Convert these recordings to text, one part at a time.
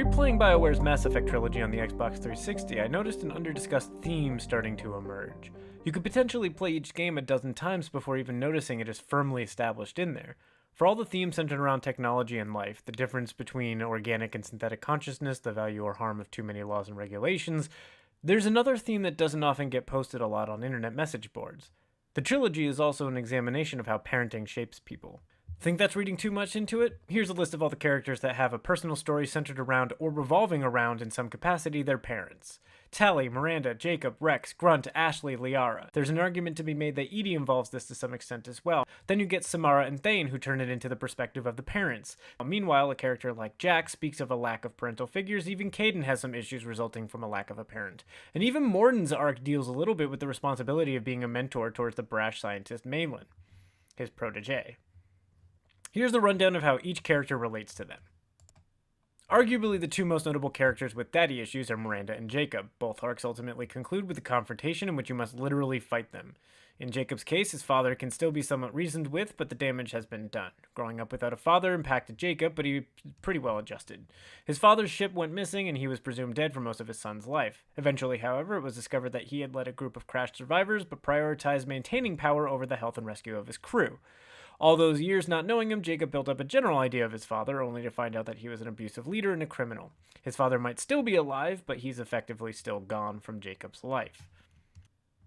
replaying BioWare's Mass Effect trilogy on the Xbox 360, I noticed an underdiscussed theme starting to emerge. You could potentially play each game a dozen times before even noticing it is firmly established in there. For all the themes centered around technology and life, the difference between organic and synthetic consciousness, the value or harm of too many laws and regulations, there's another theme that doesn't often get posted a lot on internet message boards. The trilogy is also an examination of how parenting shapes people. Think that's reading too much into it? Here's a list of all the characters that have a personal story centered around or revolving around in some capacity their parents. Tali, Miranda, Jacob, Rex, Grunt, Ashley, Liara. There's an argument to be made that Edie involves this to some extent as well. Then you get Samara and Thane who turn it into the perspective of the parents. Meanwhile, a character like Jack speaks of a lack of parental figures. Even Caden has some issues resulting from a lack of a parent. And even Morden's arc deals a little bit with the responsibility of being a mentor towards the brash scientist Malin, his protege. Here's the rundown of how each character relates to them. Arguably, the two most notable characters with daddy issues are Miranda and Jacob. Both arcs ultimately conclude with a confrontation in which you must literally fight them. In Jacob's case, his father can still be somewhat reasoned with, but the damage has been done. Growing up without a father impacted Jacob, but he was pretty well adjusted. His father's ship went missing, and he was presumed dead for most of his son's life. Eventually, however, it was discovered that he had led a group of crashed survivors, but prioritized maintaining power over the health and rescue of his crew. All those years not knowing him, Jacob built up a general idea of his father, only to find out that he was an abusive leader and a criminal. His father might still be alive, but he's effectively still gone from Jacob's life.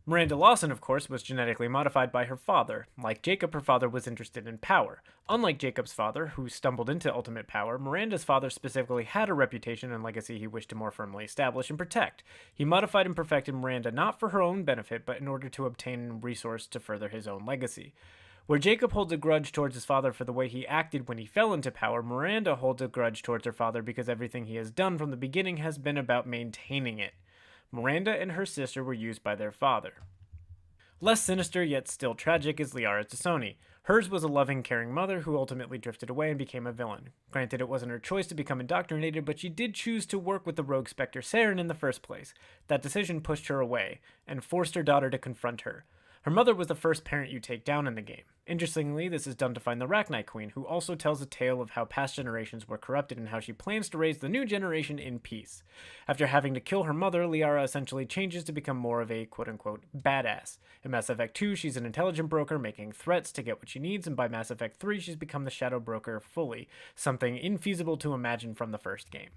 Miranda Lawson, of course, was genetically modified by her father. Like Jacob, her father was interested in power. Unlike Jacob's father, who stumbled into ultimate power, Miranda's father specifically had a reputation and legacy he wished to more firmly establish and protect. He modified and perfected Miranda not for her own benefit, but in order to obtain a resource to further his own legacy. Where Jacob holds a grudge towards his father for the way he acted when he fell into power, Miranda holds a grudge towards her father because everything he has done from the beginning has been about maintaining it. Miranda and her sister were used by their father. Less sinister, yet still tragic, is Liara Tassoni. Hers was a loving, caring mother who ultimately drifted away and became a villain. Granted, it wasn't her choice to become indoctrinated, but she did choose to work with the rogue Spectre Saren in the first place. That decision pushed her away, and forced her daughter to confront her. Her mother was the first parent you take down in the game. Interestingly, this is done to find the Rachni Queen, who also tells a tale of how past generations were corrupted and how she plans to raise the new generation in peace. After having to kill her mother, Liara essentially changes to become more of a quote-unquote badass. In Mass Effect 2, she's an intelligent broker making threats to get what she needs, and by Mass Effect 3, she's become the Shadow Broker fully, something infeasible to imagine from the first game.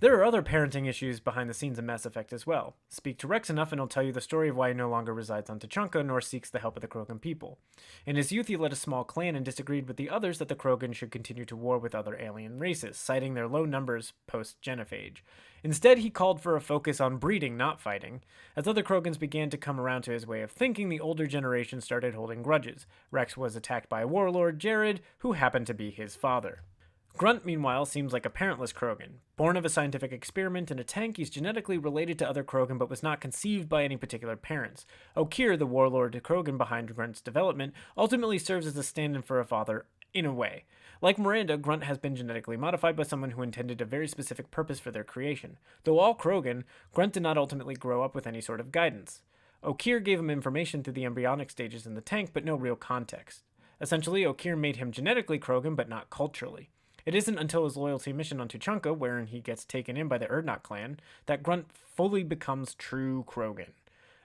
There are other parenting issues behind the scenes in Mass Effect as well. Speak to Rex enough and he'll tell you the story of why he no longer resides on Tuchanka nor seeks the help of the Krogan people. In his youth, he led a small clan and disagreed with the others that the Krogan should continue to war with other alien races, citing their low numbers post-Genophage. Instead, he called for a focus on breeding, not fighting. As other Krogans began to come around to his way of thinking, the older generation started holding grudges. Rex was attacked by a warlord, Jared, who happened to be his father. Grunt, meanwhile, seems like a parentless Krogan. Born of a scientific experiment in a tank, he's genetically related to other Krogan but was not conceived by any particular parents. Okeer, the warlord Krogan behind Grunt's development, ultimately serves as a stand-in for a father, in a way. Like Miranda, Grunt has been genetically modified by someone who intended a very specific purpose for their creation. Though all Krogan, Grunt did not ultimately grow up with any sort of guidance. Okeer gave him information through the embryonic stages in the tank, but no real context. Essentially, Okeer made him genetically Krogan, but not culturally. It isn't until his loyalty mission on Tuchanka, wherein he gets taken in by the Urdnot clan, that Grunt fully becomes true Krogan.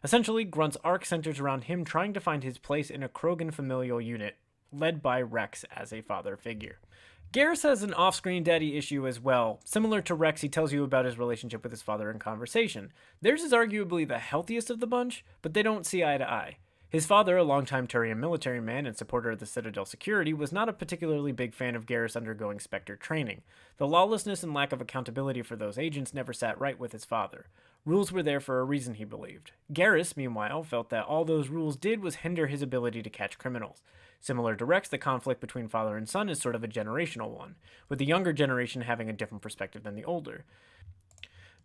Essentially, Grunt's arc centers around him trying to find his place in a Krogan familial unit, led by Rex as a father figure. Garrus has an off-screen daddy issue as well. Similar to Rex, he tells you about his relationship with his father in conversation. Theirs is arguably the healthiest of the bunch, but they don't see eye to eye. His father, a longtime Turian military man and supporter of the Citadel security, was not a particularly big fan of Garrus undergoing Spectre training. The lawlessness and lack of accountability for those agents never sat right with his father. Rules were there for a reason, he believed. Garrus, meanwhile, felt that all those rules did was hinder his ability to catch criminals. Similar to Rex, the conflict between father and son is sort of a generational one, with the younger generation having a different perspective than the older.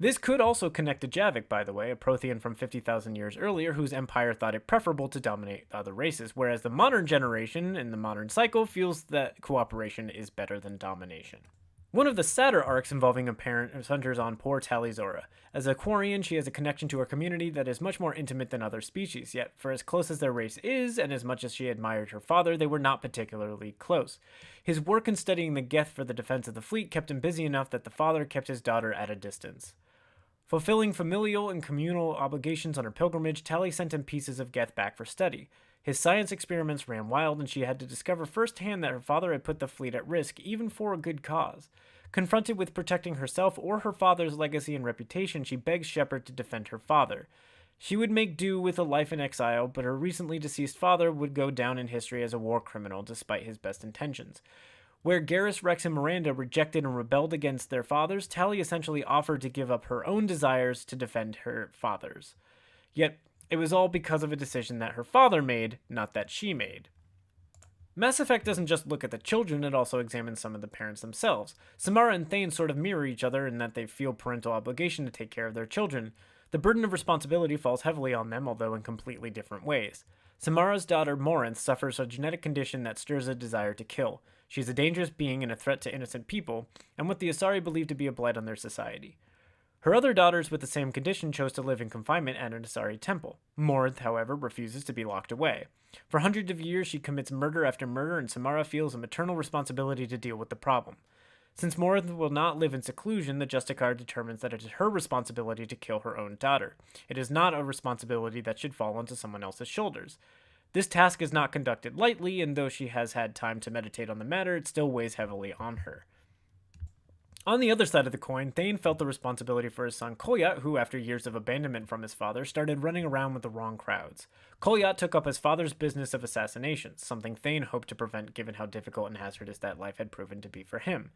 This could also connect to Javik, by the way, a Prothean from 50,000 years earlier whose empire thought it preferable to dominate other races, whereas the modern generation in the modern cycle feels that cooperation is better than domination. One of the sadder arcs involving a parent centers on poor Tally Zora. As a Quarian, she has a connection to her community that is much more intimate than other species, yet for as close as their race is, and as much as she admired her father, they were not particularly close. His work in studying the Geth for the defense of the fleet kept him busy enough that the father kept his daughter at a distance. Fulfilling familial and communal obligations on her pilgrimage, Tally sent him pieces of Geth back for study. His science experiments ran wild, and she had to discover firsthand that her father had put the fleet at risk, even for a good cause. Confronted with protecting herself or her father's legacy and reputation, she begs Shepard to defend her father. She would make do with a life in exile, but her recently deceased father would go down in history as a war criminal despite his best intentions. Where Garrus, Rex, and Miranda rejected and rebelled against their fathers, Tally essentially offered to give up her own desires to defend her father's. Yet, it was all because of a decision that her father made, not that she made. Mass Effect doesn't just look at the children, it also examines some of the parents themselves. Samara and Thane sort of mirror each other in that they feel parental obligation to take care of their children. The burden of responsibility falls heavily on them, although in completely different ways. Samara's daughter, Morinth, suffers a genetic condition that stirs a desire to kill. She's a dangerous being and a threat to innocent people, and what the Asari believe to be a blight on their society. Her other daughters with the same condition chose to live in confinement at an Asari temple. Morinth, however, refuses to be locked away. For hundreds of years, she commits murder after murder, and Samara feels a maternal responsibility to deal with the problem. Since Morinth will not live in seclusion, the Justicar determines that it is her responsibility to kill her own daughter. It is not a responsibility that should fall onto someone else's shoulders. This task is not conducted lightly, and though she has had time to meditate on the matter, it still weighs heavily on her. On the other side of the coin, Thane felt the responsibility for his son Kolyat, who, after years of abandonment from his father, started running around with the wrong crowds. Kolyat took up his father's business of assassinations, something Thane hoped to prevent given how difficult and hazardous that life had proven to be for him.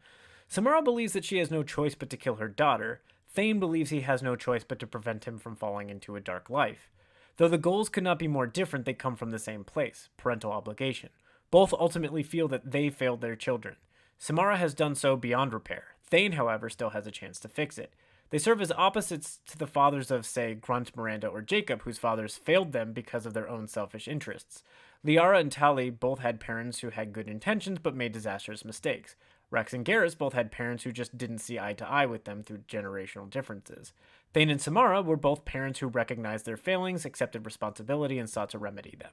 Samara believes that she has no choice but to kill her daughter. Thane believes he has no choice but to prevent him from falling into a dark life. Though the goals could not be more different, they come from the same place, parental obligation. Both ultimately feel that they failed their children. Samara has done so beyond repair. Thane, however, still has a chance to fix it. They serve as opposites to the fathers of, say, Grunt, Miranda, or Jacob, whose fathers failed them because of their own selfish interests. Liara and Tally both had parents who had good intentions but made disastrous mistakes. Rex and Garrus both had parents who just didn't see eye to eye with them through generational differences. Thane and Samara were both parents who recognized their failings, accepted responsibility, and sought to remedy them.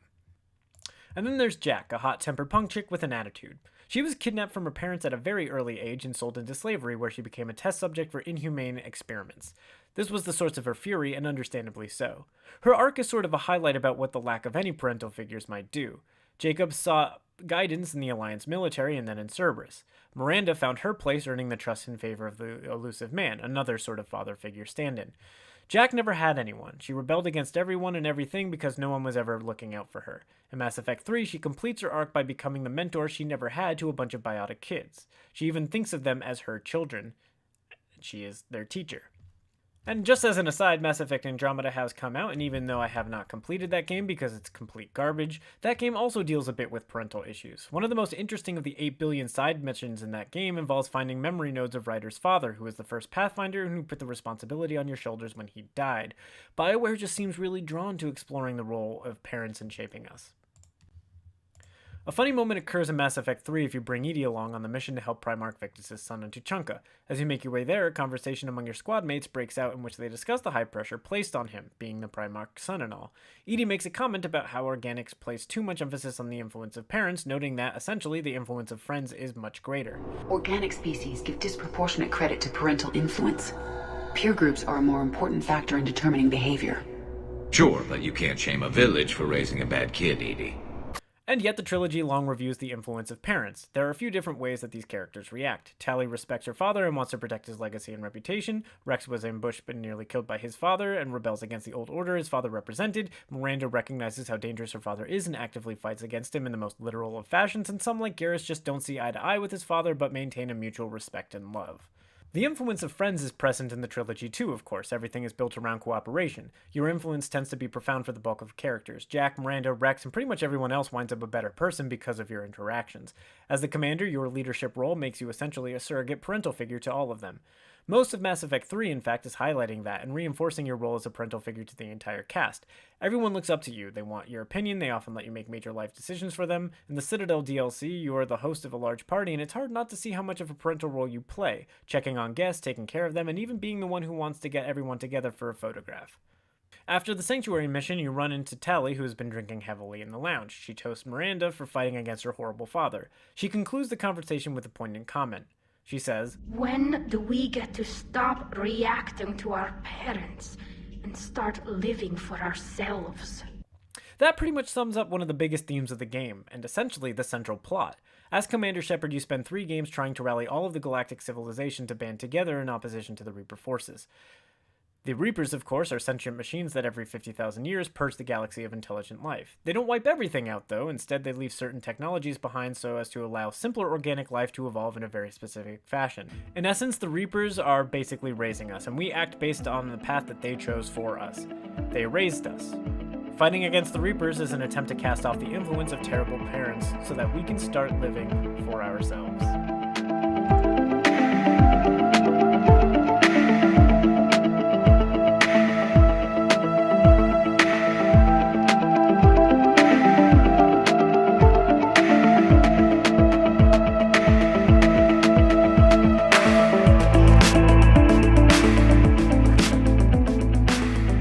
And then there's Jack, a hot-tempered punk chick with an attitude. She was kidnapped from her parents at a very early age and sold into slavery, where she became a test subject for inhumane experiments. This was the source of her fury, and understandably so. Her arc is sort of a highlight about what the lack of any parental figures might do. Jacob sought guidance in the Alliance military and then in Cerberus. Miranda found her place earning the trust and favor of the elusive man, another sort of father figure stand-in. Jack never had anyone. She rebelled against everyone and everything because no one was ever looking out for her. In Mass Effect 3, she completes her arc by becoming the mentor she never had to a bunch of biotic kids. She even thinks of them as her children. She is their teacher. And just as an aside, Mass Effect Andromeda has come out, and even though I have not completed that game because it's complete garbage, that game also deals a bit with parental issues. One of the most interesting of the 8 billion side missions in that game involves finding memory nodes of Ryder's father, who was the first Pathfinder and who put the responsibility on your shoulders when he died. BioWare just seems really drawn to exploring the role of parents in shaping us. A funny moment occurs in Mass Effect 3 if you bring EDI along on the mission to help Primarch Victus' son on Tuchanka. As you make your way there, a conversation among your squad mates breaks out in which they discuss the high pressure placed on him, being the Primarch's son and all. EDI makes a comment about how organics place too much emphasis on the influence of parents, noting that, essentially, the influence of friends is much greater. Organic species give disproportionate credit to parental influence. Peer groups are a more important factor in determining behavior. Sure, but you can't shame a village for raising a bad kid, Edie. And yet the trilogy long reviews the influence of parents. There are a few different ways that these characters react. Tally respects her father and wants to protect his legacy and reputation. Rex was ambushed but nearly killed by his father and rebels against the old order his father represented. Miranda recognizes how dangerous her father is and actively fights against him in the most literal of fashions, and some like Garrus just don't see eye to eye with his father but maintain a mutual respect and love. The influence of friends is present in the trilogy too, of course. Everything is built around cooperation. Your influence tends to be profound for the bulk of characters. Jack, Miranda, Rex, and pretty much everyone else winds up a better person because of your interactions. As the commander, your leadership role makes you essentially a surrogate parental figure to all of them. Most of Mass Effect 3, in fact, is highlighting that and reinforcing your role as a parental figure to the entire cast. Everyone looks up to you, they want your opinion, they often let you make major life decisions for them. In the Citadel DLC, you are the host of a large party, and it's hard not to see how much of a parental role you play, checking on guests, taking care of them, and even being the one who wants to get everyone together for a photograph. After the Sanctuary mission, you run into Tali, who has been drinking heavily in the lounge. She toasts Miranda for fighting against her horrible father. She concludes the conversation with a poignant comment. She says, "When do we get to stop reacting to our parents and start living for ourselves?" That pretty much sums up one of the biggest themes of the game, and essentially the central plot. As Commander Shepard, you spend 3 games trying to rally all of the galactic civilization to band together in opposition to the Reaper forces. The Reapers, of course, are sentient machines that every 50,000 years purge the galaxy of intelligent life. They don't wipe everything out, though. Instead, they leave certain technologies behind so as to allow simpler organic life to evolve in a very specific fashion. In essence, the Reapers are basically raising us, and we act based on the path that they chose for us. They raised us. Fighting against the Reapers is an attempt to cast off the influence of terrible parents so that we can start living for ourselves.